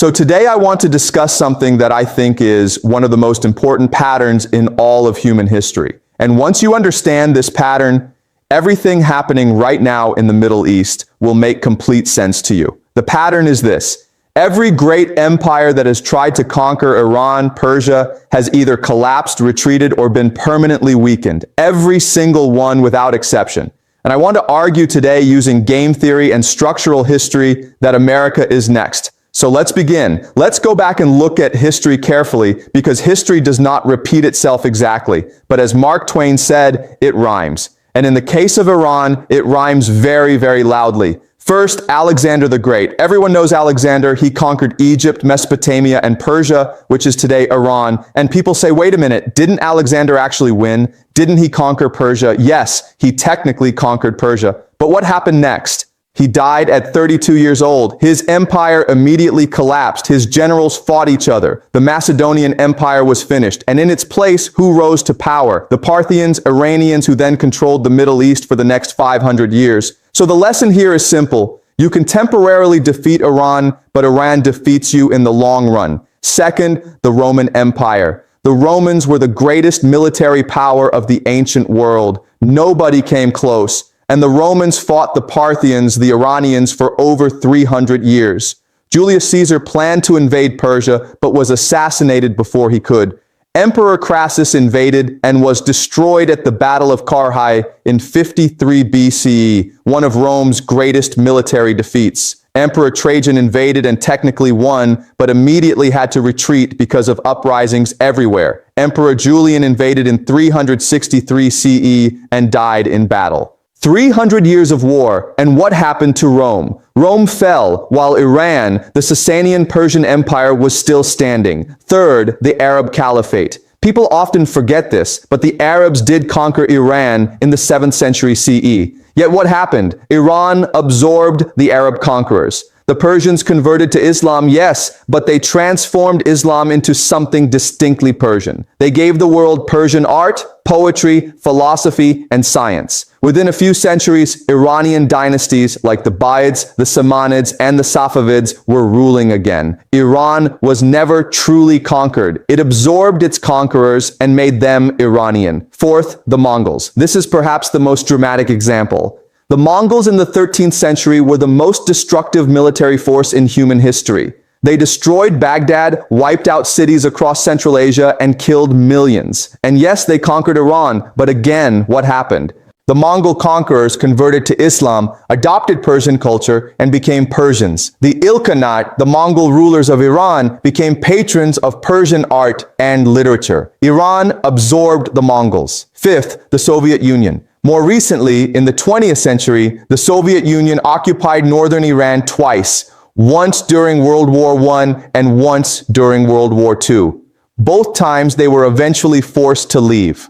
So today I want to discuss something that I think is one of the most important patterns in all of human history. And once you understand this pattern, everything happening right now in the Middle East will make complete sense to you. The pattern is this. Every great empire that has tried to conquer Iran, Persia, has either collapsed, retreated, or been permanently weakened. Every single one without exception. And I want to argue today using game theory and structural history that America is next. So let's begin. Let's go back and look at history carefully because history does not repeat itself exactly. But as Mark Twain said, it rhymes. And in the case of Iran, it rhymes very, very loudly. First, Alexander the Great. Everyone knows Alexander. He conquered Egypt, Mesopotamia, and Persia, which is today Iran. And people say, wait a minute, didn't Alexander actually win? Didn't he conquer Persia? Yes, he technically conquered Persia. But what happened next? He died at 32 years old. His empire immediately collapsed. His generals fought each other. The Macedonian Empire was finished. And in its place, who rose to power? The Parthians, Iranians, who then controlled the Middle East for the next 500 years. So the lesson here is simple. You can temporarily defeat Iran, but Iran defeats you in the long run. Second, the Roman Empire. The Romans were the greatest military power of the ancient world. Nobody came close. And the Romans fought the Parthians, the Iranians, for over 300 years. Julius Caesar planned to invade Persia, but was assassinated before he could. Emperor Crassus invaded and was destroyed at the Battle of Carrhae in 53 BCE, one of Rome's greatest military defeats. Emperor Trajan invaded and technically won, but immediately had to retreat because of uprisings everywhere. Emperor Julian invaded in 363 CE and died in battle. 300 years of war, and what happened to Rome? Rome fell, while Iran, the Sasanian Persian Empire, was still standing. Third, the Arab Caliphate. People often forget this, but the Arabs did conquer Iran in the 7th century CE. Yet what happened? Iran absorbed the Arab conquerors. The Persians converted to Islam, yes, but they transformed Islam into something distinctly Persian. They gave the world Persian art, poetry, philosophy, and science. Within a few centuries, Iranian dynasties like the Buyids, the Samanids, and the Safavids were ruling again. Iran was never truly conquered. It absorbed its conquerors and made them Iranian. Fourth, the Mongols. This is perhaps the most dramatic example. The Mongols in the 13th century were the most destructive military force in human history. They destroyed Baghdad, wiped out cities across Central Asia, and killed millions. And yes, they conquered Iran, but again, what happened? The Mongol conquerors converted to Islam, adopted Persian culture, and became Persians. The Ilkhanate, the Mongol rulers of Iran, became patrons of Persian art and literature. Iran absorbed the Mongols. Fifth, the Soviet Union. More recently, in the 20th century, the Soviet Union occupied northern Iran twice, once during World War I and once during World War II. Both times they were eventually forced to leave.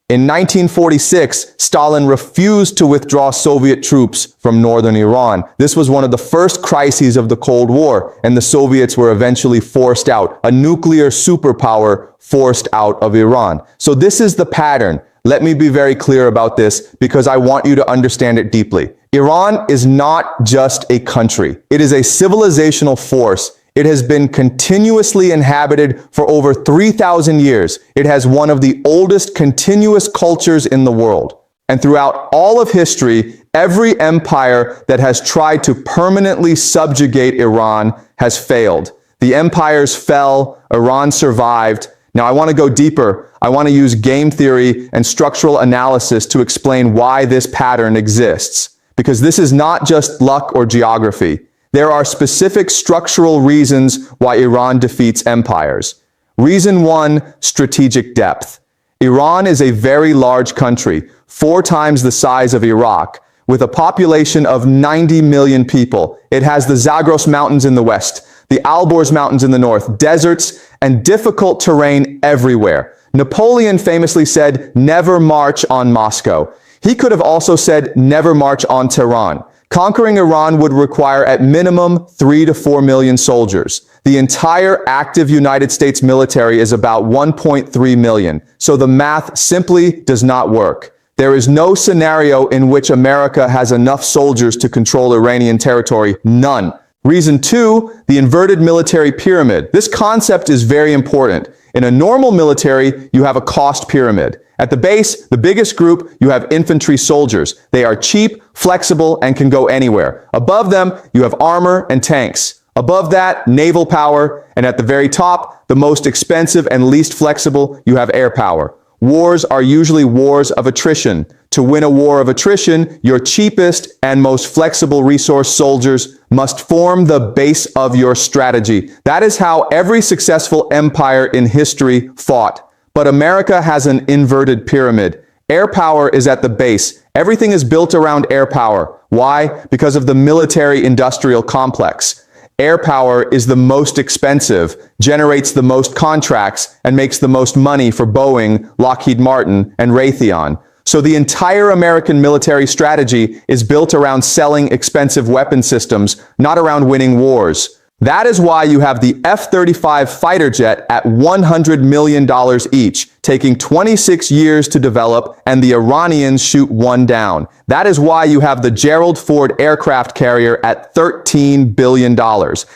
In 1946, Stalin refused to withdraw Soviet troops from northern Iran. This was one of the first crises of the Cold War, and the Soviets were eventually forced out. A nuclear superpower forced out of Iran. So this is the pattern. Let me be very clear about this because I want you to understand it deeply. Iran is not just a country. It is a civilizational force. It has been continuously inhabited for over 3,000 years. It has one of the oldest continuous cultures in the world. And throughout all of history, every empire that has tried to permanently subjugate Iran has failed. The empires fell, Iran survived. Now I want to go deeper. I want to use game theory and structural analysis to explain why this pattern exists. Because this is not just luck or geography. There are specific structural reasons why Iran defeats empires. Reason 1, strategic depth. Iran is a very large country, 4 times the size of Iraq, with a population of 90 million people. It has the Zagros Mountains in the west, the Alborz Mountains in the north, deserts, and difficult terrain everywhere. Napoleon famously said, "Never march on Moscow." He could have also said, "Never march on Tehran." Conquering Iran would require at minimum 3 to 4 million soldiers. The entire active United States military is about 1.3 million, so the math simply does not work. There is no scenario in which America has enough soldiers to control Iranian territory, none. Reason 2, the inverted military pyramid. This concept is very important. In a normal military, you have a cost pyramid. At the base, the biggest group, you have infantry soldiers. They are cheap, flexible, and can go anywhere. Above them, you have armor and tanks. Above that, naval power. And at the very top, the most expensive and least flexible, you have air power. Wars are usually wars of attrition. To win a war of attrition, your cheapest and most flexible resource soldiers must form the base of your strategy. That is how every successful empire in history fought. But America has an inverted pyramid. Air power is at the base. Everything is built around air power. Why? Because of the military-industrial complex. Air power is the most expensive, generates the most contracts, and makes the most money for Boeing, Lockheed Martin, and Raytheon. So the entire American military strategy is built around selling expensive weapon systems, not around winning wars. That is why you have the F-35 fighter jet at $100 million each, taking 26 years to develop, and the Iranians shoot one down. That is why you have the Gerald Ford aircraft carrier at $13 billion,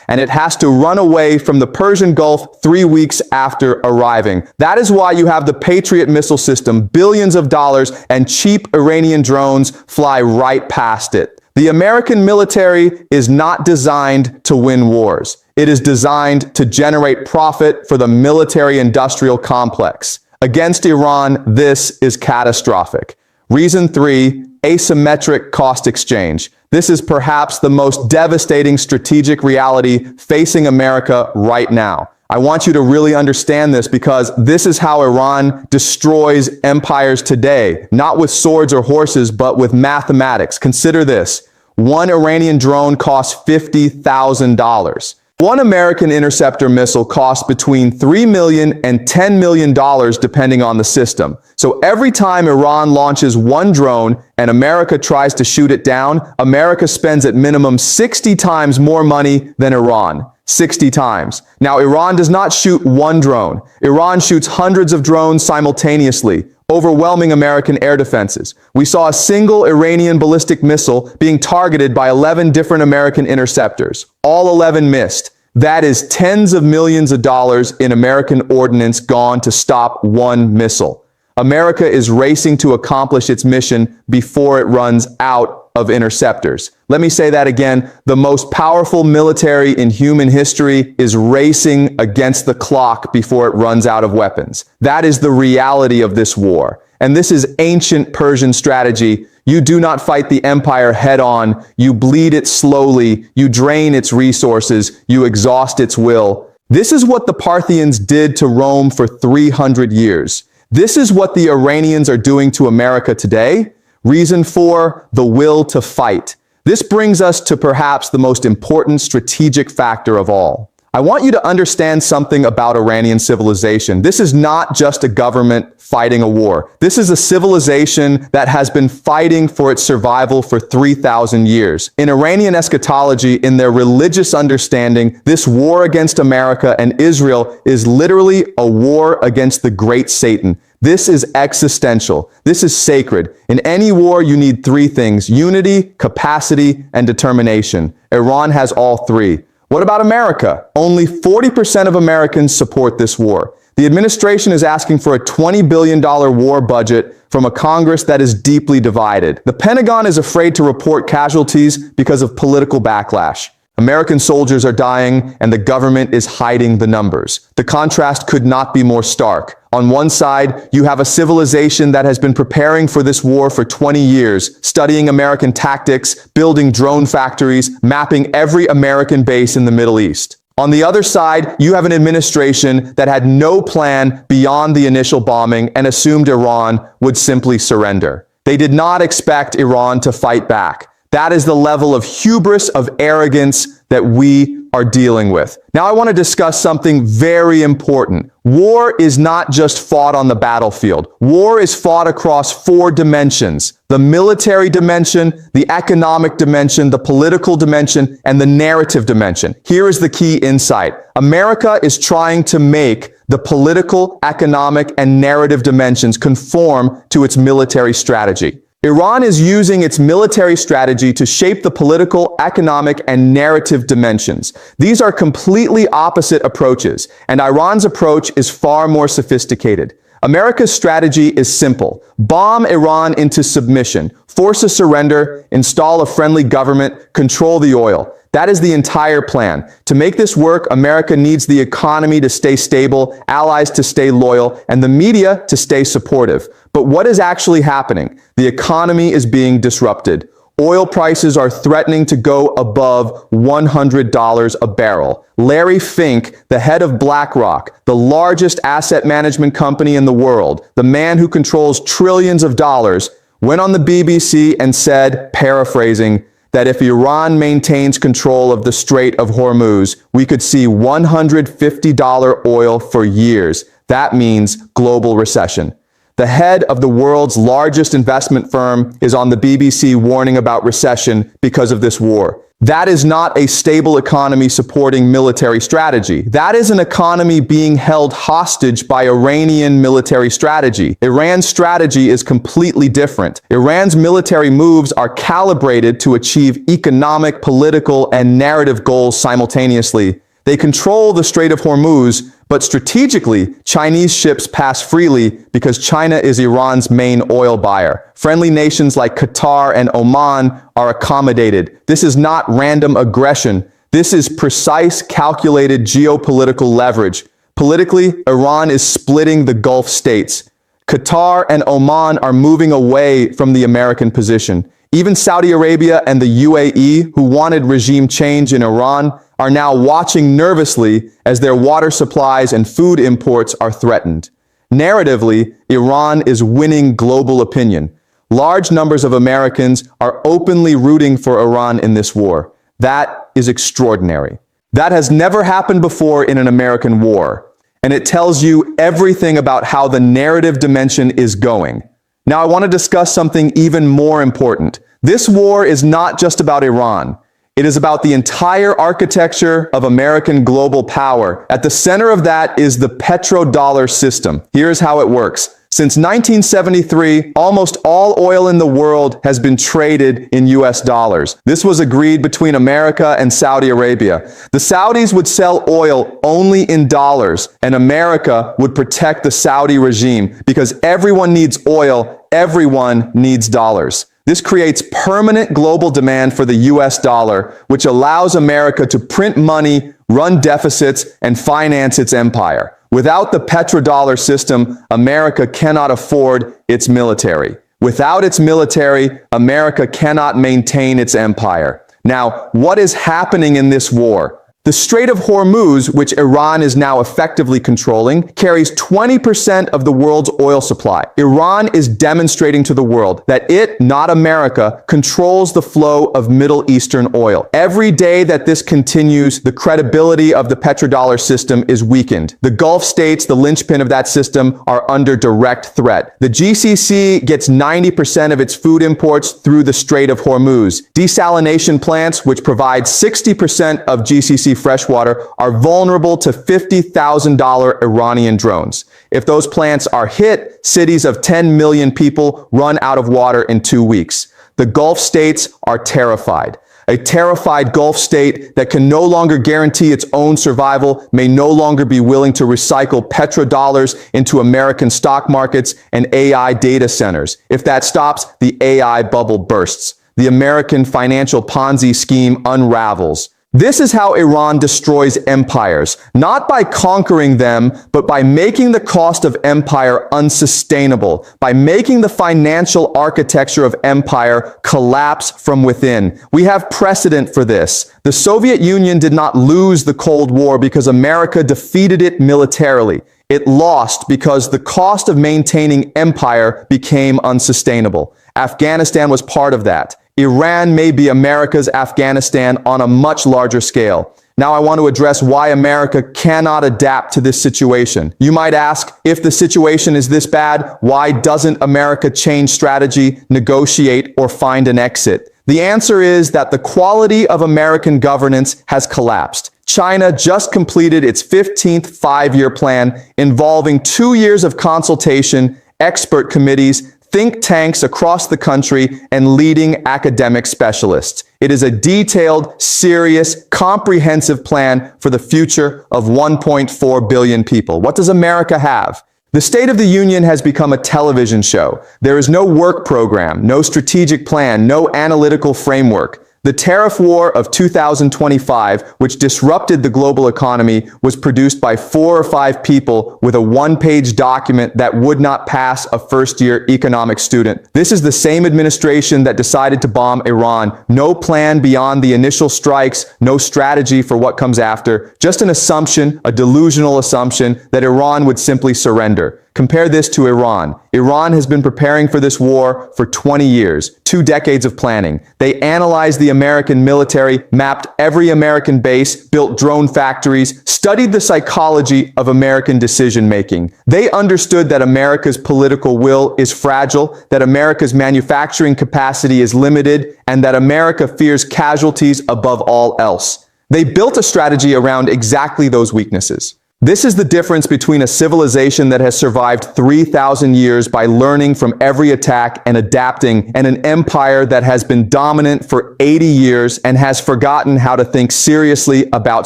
and it has to run away from the Persian Gulf 3 weeks after arriving. That is why you have the Patriot missile system, billions of dollars, and cheap Iranian drones fly right past it. The American military is not designed to win wars. It is designed to generate profit for the military-industrial complex. Against Iran, this is catastrophic. Reason 3, asymmetric cost exchange. This is perhaps the most devastating strategic reality facing America right now. I want you to really understand this because this is how Iran destroys empires today, not with swords or horses, but with mathematics. Consider this. One Iranian drone costs $50,000. One American interceptor missile costs between $3 million and $10 million depending on the system. So every time Iran launches one drone and America tries to shoot it down, America spends at minimum 60 times more money than Iran. 60 times. Now, Iran does not shoot one drone. Iran shoots hundreds of drones simultaneously, overwhelming American air defenses. We saw a single Iranian ballistic missile being targeted by 11 different American interceptors. All 11 missed. That is tens of millions of dollars in American ordnance gone to stop one missile. America is racing to accomplish its mission before it runs out of interceptors. Let me say that again. The most powerful military in human history is racing against the clock before it runs out of weapons. That is the reality of this war. And this is ancient Persian strategy. You do not fight the empire head on. You bleed it slowly. You drain its resources. You exhaust its will. This is what the Parthians did to Rome for 300 years. This is what the Iranians are doing to America today. Reason 4, the will to fight. This brings us to perhaps the most important strategic factor of all. I want you to understand something about Iranian civilization. This is not just a government fighting a war. This is a civilization that has been fighting for its survival for 3,000 years. In Iranian eschatology, in their religious understanding, this war against America and Israel is literally a war against the great Satan. This is existential. This is sacred. In any war, you need 3 things: unity, capacity, and determination. Iran has all 3. What about America? Only 40% of Americans support this war. The administration is asking for a $20 billion war budget from a Congress that is deeply divided. The Pentagon is afraid to report casualties because of political backlash. American soldiers are dying, and the government is hiding the numbers. The contrast could not be more stark. On one side, you have a civilization that has been preparing for this war for 20 years, studying American tactics, building drone factories, mapping every American base in the Middle East. On the other side, you have an administration that had no plan beyond the initial bombing and assumed Iran would simply surrender. They did not expect Iran to fight back. That is the level of hubris, of arrogance that we are dealing with. Now I want to discuss something very important. War is not just fought on the battlefield. War is fought across 4 dimensions: the military dimension, the economic dimension, the political dimension, and the narrative dimension. Here is the key insight. America is trying to make the political, economic, and narrative dimensions conform to its military strategy. Iran is using its military strategy to shape the political, economic, and narrative dimensions. These are completely opposite approaches, and Iran's approach is far more sophisticated. America's strategy is simple: bomb Iran into submission, force a surrender, install a friendly government, control the oil. That is the entire plan. To make this work, America needs the economy to stay stable, allies to stay loyal, and the media to stay supportive. But what is actually happening? The economy is being disrupted. Oil prices are threatening to go above $100 a barrel. Larry Fink, the head of BlackRock, the largest asset management company in the world, the man who controls trillions of dollars, went on the BBC and said, paraphrasing, that if Iran maintains control of the Strait of Hormuz, we could see $150 oil for years. That means global recession. The head of the world's largest investment firm is on the BBC warning about recession because of this war. That is not a stable economy supporting military strategy. That is an economy being held hostage by Iranian military strategy. Iran's strategy is completely different. Iran's military moves are calibrated to achieve economic, political, and narrative goals simultaneously. They control the Strait of Hormuz, but strategically, Chinese ships pass freely because China is Iran's main oil buyer. Friendly nations like Qatar and Oman are accommodated. This is not random aggression. This is precise, calculated geopolitical leverage. Politically, Iran is splitting the Gulf states. Qatar and Oman are moving away from the American position. Even Saudi Arabia and the UAE, who wanted regime change in Iran, are now watching nervously as their water supplies and food imports are threatened. Narratively, Iran is winning global opinion. Large numbers of Americans are openly rooting for Iran in this war. That is extraordinary. That has never happened before in an American war, and it tells you everything about how the narrative dimension is going. Now I want to discuss something even more important. This war is not just about Iran. It is about the entire architecture of American global power. At the center of that is the petrodollar system. Here's how it works. Since 1973, almost all oil in the world has been traded in US dollars. This was agreed between America and Saudi Arabia. The Saudis would sell oil only in dollars, and America would protect the Saudi regime because everyone needs oil, everyone needs dollars. This creates permanent global demand for the US dollar, which allows America to print money, run deficits, and finance its empire. Without the petrodollar system, America cannot afford its military. Without its military, America cannot maintain its empire. Now, what is happening in this war? The Strait of Hormuz, which Iran is now effectively controlling, carries 20% of the world's oil supply. Iran is demonstrating to the world that it, not America, controls the flow of Middle Eastern oil. Every day that this continues, the credibility of the petrodollar system is weakened. The Gulf states, the linchpin of that system, are under direct threat. The GCC gets 90% of its food imports through the Strait of Hormuz. Desalination plants, which provide 60% of GCC freshwater, are vulnerable to $50,000 Iranian drones. If those plants are hit, cities of 10 million people run out of water in 2 weeks. The Gulf states are terrified. A terrified Gulf state that can no longer guarantee its own survival may no longer be willing to recycle petrodollars into American stock markets and AI data centers. If that stops, the AI bubble bursts. The American financial Ponzi scheme unravels. This is how Iran destroys empires, not by conquering them, but by making the cost of empire unsustainable, by making the financial architecture of empire collapse from within. We have precedent for this. The Soviet Union did not lose the Cold War because America defeated it militarily. It lost because the cost of maintaining empire became unsustainable. Afghanistan was part of that. Iran may be America's Afghanistan on a much larger scale. Now I want to address why America cannot adapt to this situation. You might ask, if the situation is this bad, why doesn't America change strategy, negotiate, or find an exit? The answer is that the quality of American governance has collapsed. China just completed its 15th five-year plan involving 2 years of consultation, expert committees, think tanks across the country, and leading academic specialists. It is a detailed, serious, comprehensive plan for the future of 1.4 billion people. What does America have? The State of the Union has become a television show. There is no work program, no strategic plan, no analytical framework. The tariff war of 2025, which disrupted the global economy, was produced by 4 or 5 people with a one-page document that would not pass a first-year economics student. This is the same administration that decided to bomb Iran. No plan beyond the initial strikes, no strategy for what comes after, just an assumption, a delusional assumption, that Iran would simply surrender. Compare this to Iran. Iran has been preparing for this war for 20 years, 2 decades of planning. They analyzed the American military, mapped every American base, built drone factories, studied the psychology of American decision-making. They understood that America's political will is fragile, that America's manufacturing capacity is limited, and that America fears casualties above all else. They built a strategy around exactly those weaknesses. This is the difference between a civilization that has survived 3,000 years by learning from every attack and adapting, and an empire that has been dominant for 80 years and has forgotten how to think seriously about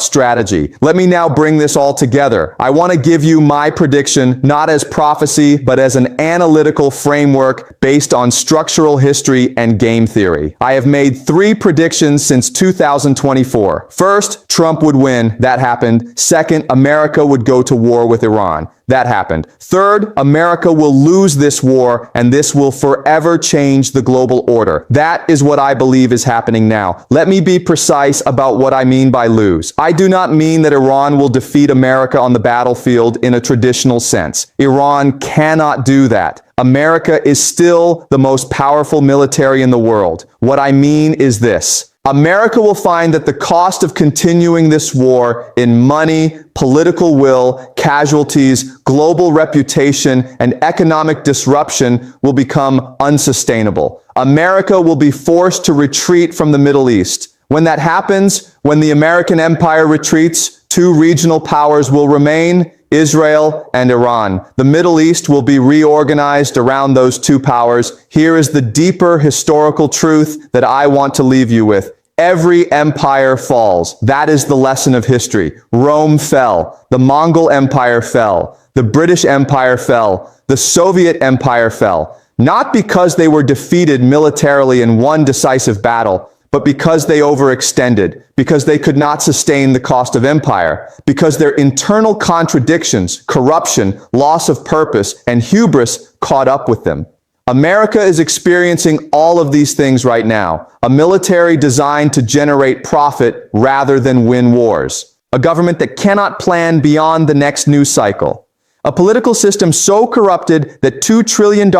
strategy. Let me now bring this all together. I want to give you my prediction, not as prophecy, but as an analytical framework based on structural history and game theory. I have made 3 predictions since 2024. First, Trump would win. That happened. Second, America would go to war with Iran. That happened. Third, America will lose this war, and this will forever change the global order. That is what I believe is happening now. Let me be precise about what I mean by lose. I do not mean that Iran will defeat America on the battlefield in a traditional sense. Iran cannot do that. America is still the most powerful military in the world. What I mean is this. America will find that the cost of continuing this war in money, political will, casualties, global reputation, and economic disruption will become unsustainable. America will be forced to retreat from the Middle East. When that happens, when the American empire retreats, 2 regional powers will remain: Israel and Iran. The Middle East will be reorganized around those 2 powers. Here is the deeper historical truth that I want to leave you with. Every empire falls. That is the lesson of history. Rome fell. The Mongol Empire fell. The British Empire fell. The Soviet Empire fell. Not because they were defeated militarily in one decisive battle, but because they overextended, because they could not sustain the cost of empire, because their internal contradictions, corruption, loss of purpose, and hubris caught up with them. America is experiencing all of these things right now. A military designed to generate profit rather than win wars. A government that cannot plan beyond the next news cycle. A political system so corrupted that $2 trillion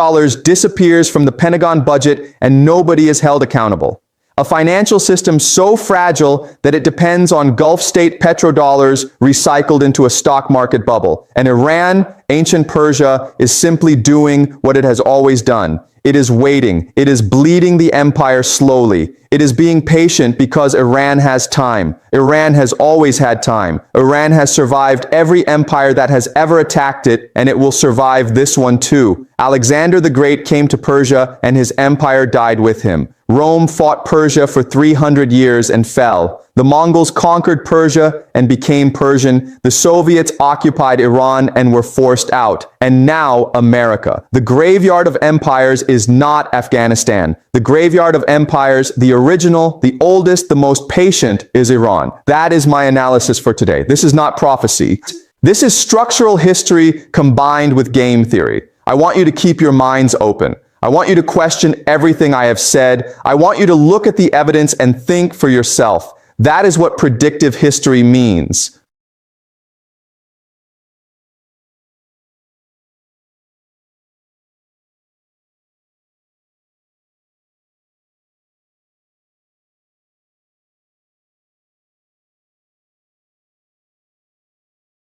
disappears from the Pentagon budget and nobody is held accountable. A financial system so fragile that it depends on Gulf state petrodollars recycled into a stock market bubble. And Iran, ancient Persia, is simply doing what it has always done. It is waiting. It is bleeding the empire slowly. It is being patient because Iran has time. Iran has always had time. Iran has survived every empire that has ever attacked it, and it will survive this one too. Alexander the Great came to Persia, and his empire died with him. Rome fought Persia for 300 years and fell. The Mongols conquered Persia and became Persian. The Soviets occupied Iran and were forced out. And now America. The graveyard of empires is not Afghanistan. The graveyard of empires, the original, the oldest, the most patient, is Iran. That is my analysis for today. This is not prophecy. This is structural history combined with game theory. I want you to keep your minds open. I want you to question everything I have said. I want you to look at the evidence and think for yourself. That is what predictive history means.